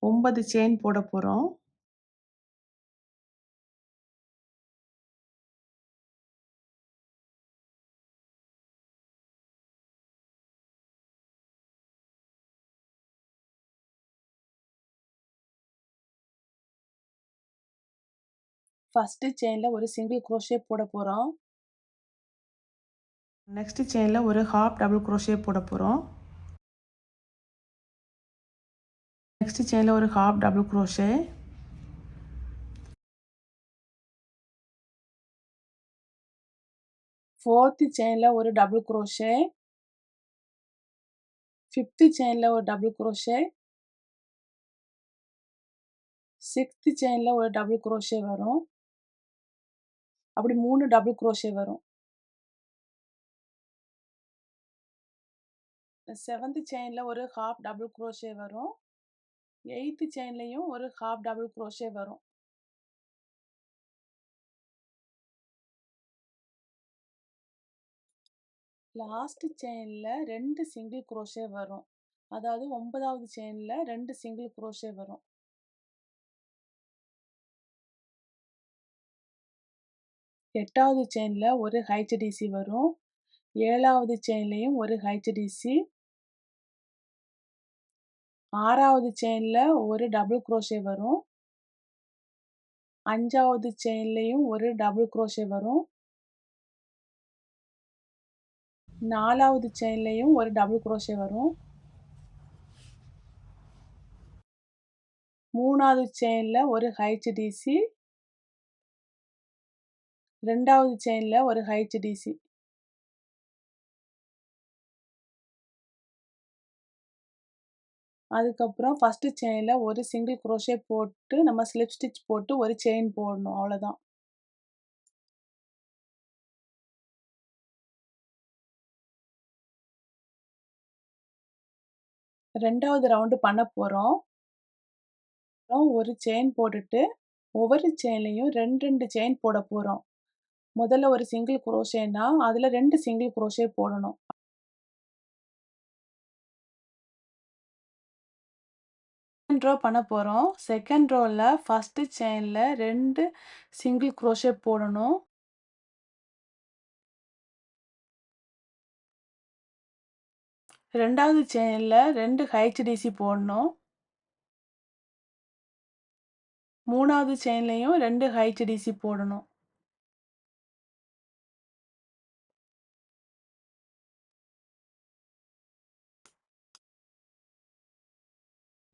9 chain போட போறோம். First செயின்ல ஒரு சிங்கிள் குரோஷே போட போறோம். நெக்ஸ்ட் செயின்ல ஒரு ஹாஃப் டபுள் குரோஷே போட போறோம். நெக்ஸ்ட் செயின்ல ஒரு ஹாஃப் டபுள் குரோஷே. ஃபோர்த் செயின்ல ஒரு டபுள் குரோஷே. ஃபிஃப்த் செயின்ல ஒரு டபுள் குரோஷே. சிக்ஸ்த் செயின்ல ஒரு டபுள் குரோஷே வரும். அப்படி 3 டபுள் குரோஷே வரும். செவன்த் செயின்ல ஒரு ஹாஃப் டபுள் குரோஷே வரும். எய்த் செயின்லயும் ஒரு ஹாஃப் டபுள் குரோஷே வரும். லாஸ்ட் செயின்ல 2 சிங்கிள் குரோஷே வரும். அதாவது 9வது செயின்ல 2 சிங்கிள் குரோஷே வரும். 8வது செயின்ல ஒரு HDC வரும். 7வது செயின்லயும் ஒரு HDC. 6வது செயின்ல ஒரு டபுள் குரோஷே வரும். 5வது செயின்லயும் ஒரு டபுள் குரோஷே வரும். 4வது செயின்லயும் ஒரு டபுள் குரோஷே வரும். 3வது செயின்ல ஒரு HDC. 2வது செயின்ல ஒரு HDC. அதுக்கப்புறம் ஃபர்ஸ்ட் செயின்ல ஒரு சிங்கிள் குரோஷே போட்டு நம்ம ஸ்லிப் ஸ்டிச் போட்டு ஒரு செயின் போடணும். அவ்வளோதான். ரெண்டாவது ரவுண்டு பண்ண போறோம். ஒரு செயின் போட்டுட்டு ஒவ்வொரு செயின்லயும் 2 செயின் போட போறோம். முதல்ல ஒரு சிங்கிள் குரோஷேன்னா அதுல 2 சிங்கிள் குரோஷே போடணும். செகண்ட் ரோ பண்ண போறோம். செகண்ட் ரோல ஃபர்ஸ்ட் செயின்ல 2 சிங்கிள் குரோஷே போடணும். ரெண்டாவது செயின்ல 2 HDC போடணும். மூணாவது செயின்லயும் 2 HDC போடணும்.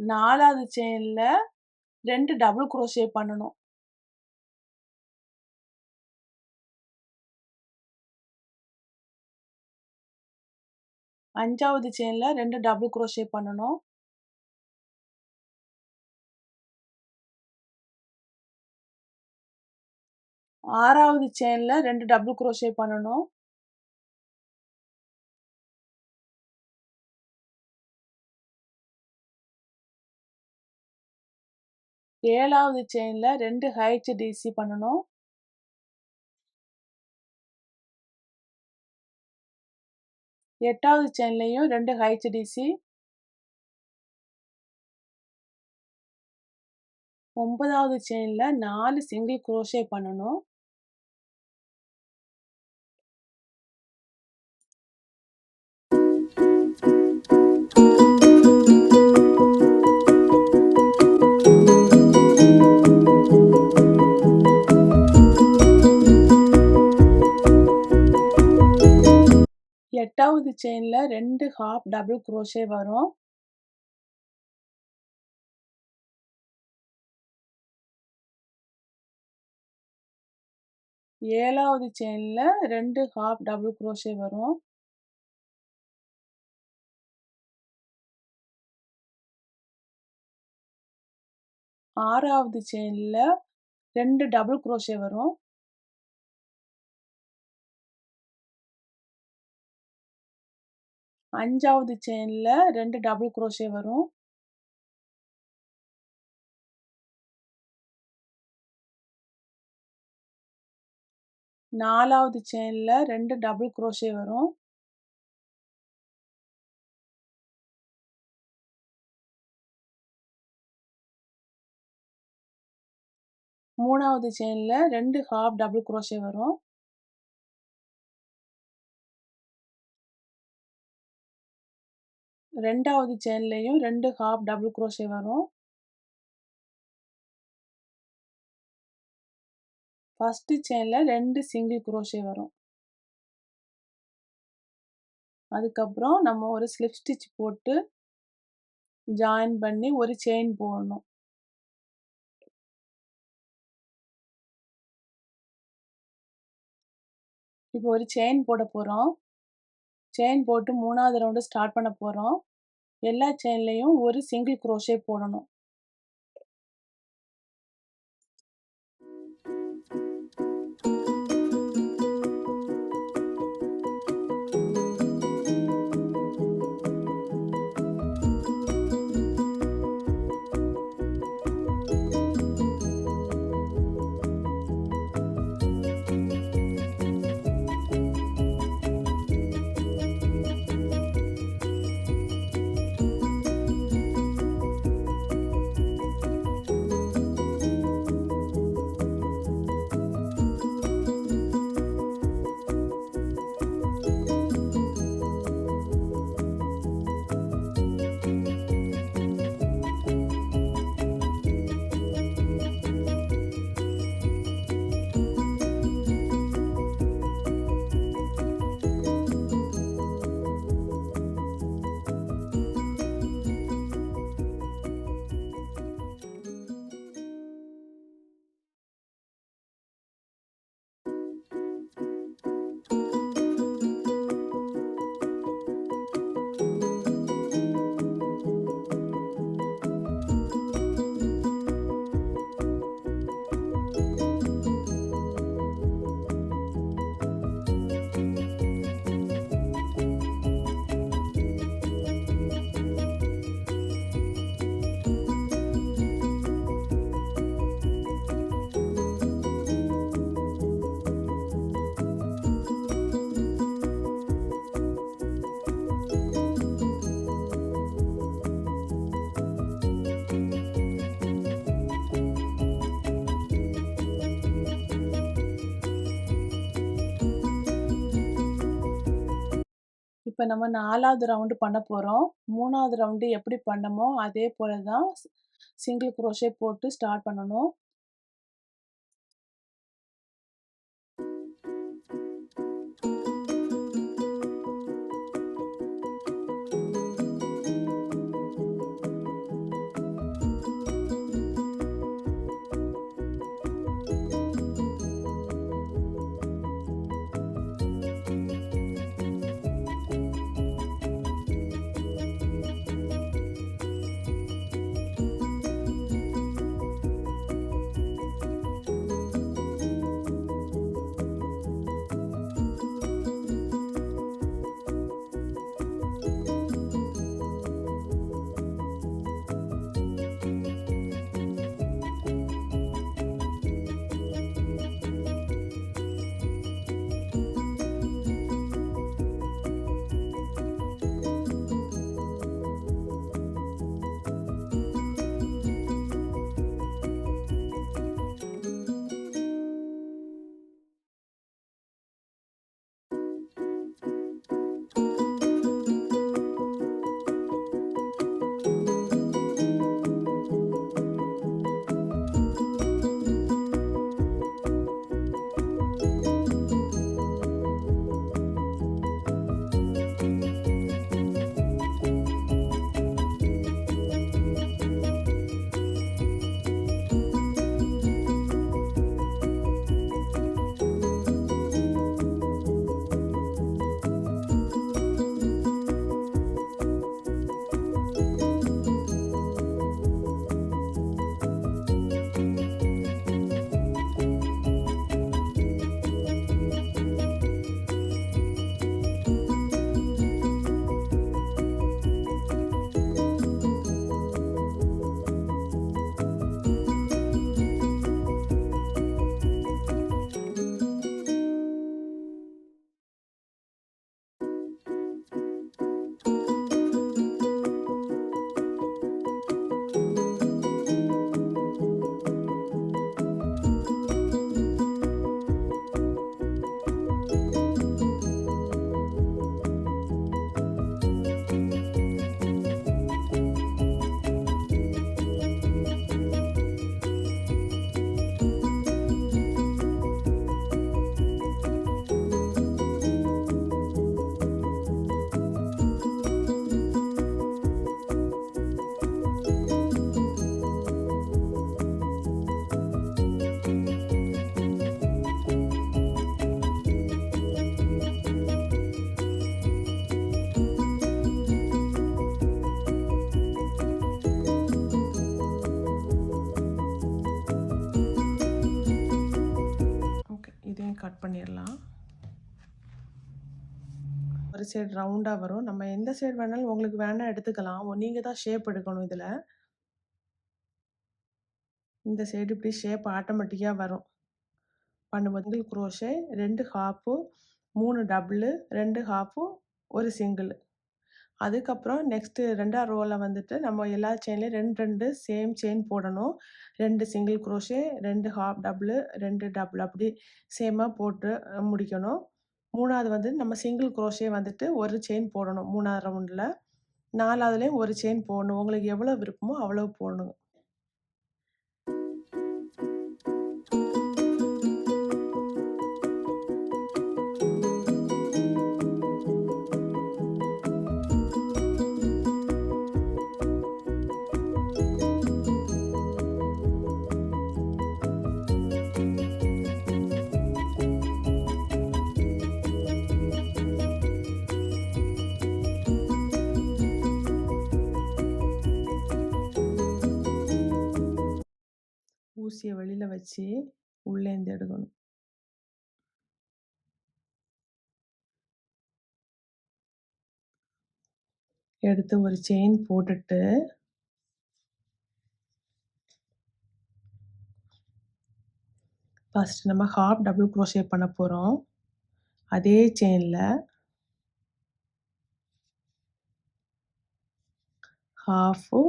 நாலாவது செயின்ல 2 டபுள் குரோஷே பண்ணணும். அஞ்சாவது செயின்ல 2 டபுள் குரோஷே பண்ணணும். ஆறாவது செயின்ல 2 டபுள் குரோஷே பண்ணணும். ஏழாவது செயின்ல 2 HDC பண்ணணும். எட்டாவது செயின்லயும் 2 HDC. 9வது செயின்ல 4 சிங்கிள் குரோஷே பண்ணணும். எட்டாவது செயின்ல 2 ஹாஃப் டபுள் குரோஷே வரும். ஏழாவது செயின்ல 2 ஹாஃப் டபுள் குரோஷே வரும். ஆறாவது செயின்ல 2 டபுள் குரோஷே வரும். அஞ்சாவது செயின்ல 2 டபுள் குரோஷே வரும். நாலாவது செயின்ல 2 டபுள் குரோஷே வரும். 3வது செயின்ல 2 ஹாஃப் டபுள் குரோஷே வரும். 2வது செயின்லயும் 2 ஹாஃப் டபுள் குரோஷே வரும். 1 செயின்ல 2 சிங்கிள் குரோஷே வரும். அதுக்கப்புறம் நம்ம ஒரு ஸ்லிப் ஸ்டிட்ச் போட்டு ஜாயின் பண்ணி ஒரு செயின் போடணும். இப்போ ஒரு செயின் போட போறோம். செயின் போட்டு 3வது ரவுண்டு ஸ்டார்ட் பண்ண போறோம். எல்லா செயின்லயும் ஒரு சிங்கிள் குரோஷே போடணும். இப்ப நம்ம 4வது ரவுண்டு பண்ண போறோம். 3வது ரவுண்டு எப்படி பண்ணமோ அதே போல தான் சிங்கிள் குரோஷே போட்டு ஸ்டார்ட் பண்ணணும். ஒரு சைடு ரவுண்டா வரும். நம்ம எந்த சைடு வேணாலும் உங்களுக்கு வேணா எடுத்துக்கலாம். நீங்க தான் ஷேப் எடுக்கணும் இதுல. இந்த சைடு இப்படி ஷேப் ஆட்டோமேட்டிக்கா வரும். பண்ணும்போது single crochet 2 half, 3 double, 2 half, 1 single. அதுக்கப்புறம் நெக்ஸ்ட்டு 2ஆவது ரோல வந்துட்டு நம்ம எல்லா செயின்லயும் 2, 2 சேம் செயின் போடணும். 2 single crochet, 2 half double, 2 double அப்படி சேமா போட்டு முடிக்கணும். 3ஆவது வந்து நம்ம சிங்கிள் குரோஷே வந்துட்டு 1 செயின் போடணும் 3ஆவது ரவுண்டுல. 4ஆவதுலயும் 1 செயின் போடணும். உங்களுக்கு எவ்வளோ விருப்பமோ அவ்வளவு போடணும். ஊசிய வெளியில வச்சு உள்ளேந்து எடுக்கணும். எடுத்து ஒரு செயின் போட்டுட்டு ஃபர்ஸ்ட் நம்ம ஹாஃப் டபுள் குரோஷே பண்ண போறோம். அதே செயின்ல ஹாஃபு,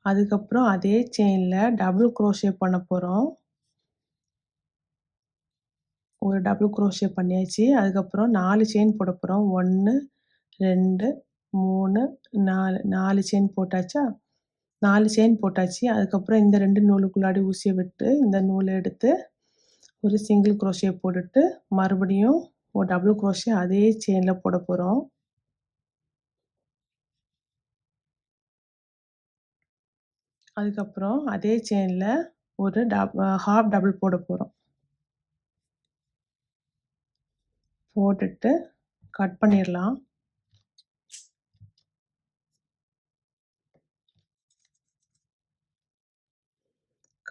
அதுக்கப்புறம் அதே செயின்ல டபுள் குரோஷே பண்ண போறோம். ஒரு டபுள் குரோஷே பண்ணியாச்சு. அதுக்கப்புறம் 4 செயின் போட போறோம். 1, 2, 3, 4 4 செயின் போட்டாச்சா? 4 செயின் போட்டாச்சு. அதுக்கப்புறம் இந்த 2 நூலுக்குள்ளாடி ஊசிய விட்டு, இந்த நூல எடுத்து ஒரு சிங்கிள் குரோஷே போட்டுட்டு, மறுபடியும் ஒரு டபுள் குரோஷே அதே செயின்ல போட போறோம். அதுக்கப்புறம் அதே செயின்ல ஒரு ஹாஃப் டபுள் போட போறோம். போட்டுட்டு கட் பண்ணிரலாம்.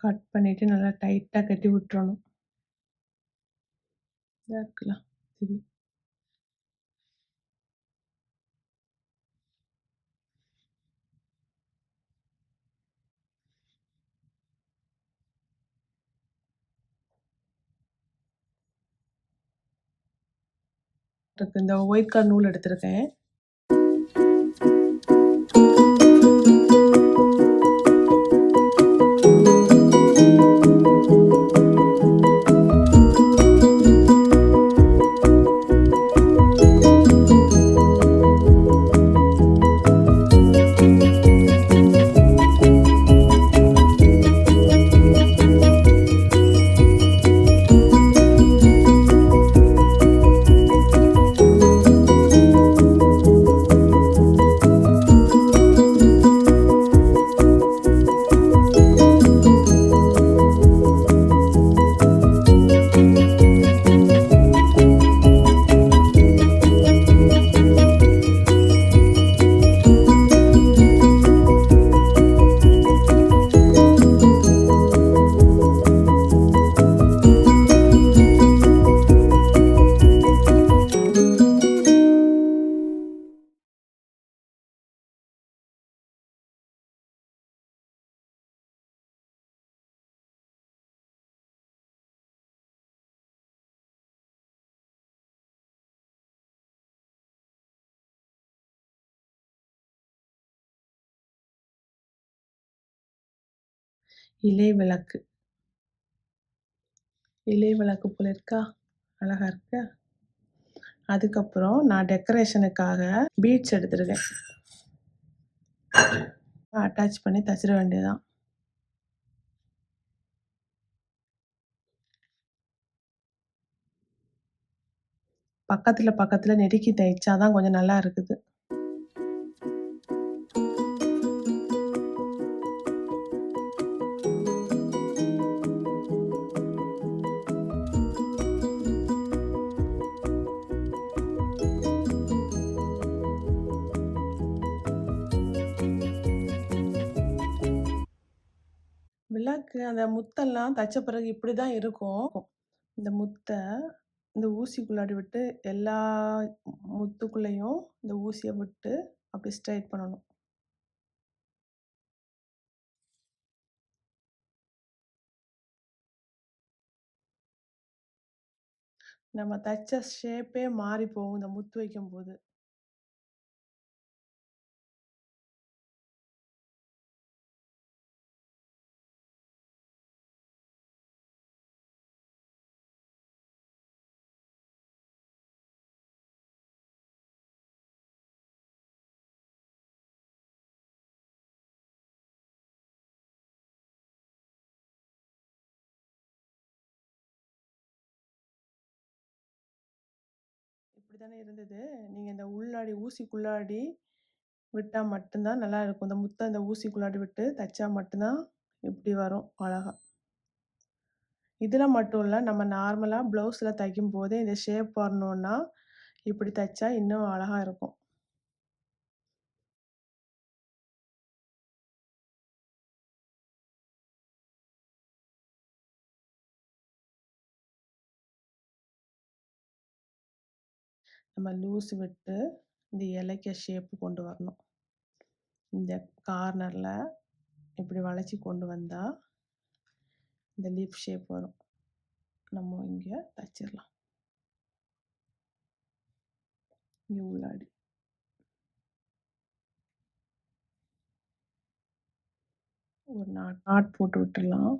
கட் பண்ணிட்டு நல்லா டைட்டா கட்டி விட்டுறணும். இதா இருக்குல்ல. சரி. இந்த ஒயிட் கலர் நூல் எடுத்திருக்கேன். இலை விளக்கு. இலை விளக்கு போல இருக்கா? அழகா இருக்கா? அதுக்கப்புறம் நான் டெக்கரேஷனுக்காக பீட்ஸ் எடுத்திருக்கேன். அட்டாச் பண்ணி தச்சிட வேண்டியதுதான். பக்கத்துல நெருக்கி தைச்சாதான் கொஞ்சம் நல்லா இருக்குது. விளக்கு அந்த முத்தெல்லாம் தச்ச பிறகு இப்படிதான் இருக்கும். இந்த முத்த இந்த ஊசிக்குள்ளாடி விட்டு எல்லா முத்துக்குள்ளேயும் இந்த ஊசிய விட்டு அப்படி ஸ்ட்ரெயிட் பண்ணணும். நம்ம தச்ச ஷேப்பே மாறி போகும் இந்த முத்து வைக்கும்போது. இப்படி தானே இருந்தது. நீங்க இந்த உள்ளாடி ஊசிக்குள்ளாடி விட்டா மட்டும் தான் நல்லா இருக்கும். இந்த முத்த இந்த ஊசிக்குள்ளாடி விட்டு தச்சா மட்டும் தான் இப்படி வரும் அழகா. இதில மட்டும் இல்ல, நம்ம நார்மலா ப்ளவுஸ்ல தைக்கும்போதே இந்த ஷேப் வரணும்னா, இப்படி தச்சா இன்னும் அழகா இருக்கும். நம்ம லூஸ் விட்டு இந்த இலைக்க ஷேப் கொண்டு வரணும். இந்த கார்னர்ல இப்படி வளைச்சு கொண்டு வந்தா, இந்த லீஃப் ஷேப் வரும். நம்ம இங்க தச்சிரலாம். இங்க உள்ளாடி. ஒரு நாட் போட்டு விட்டுறலாம்.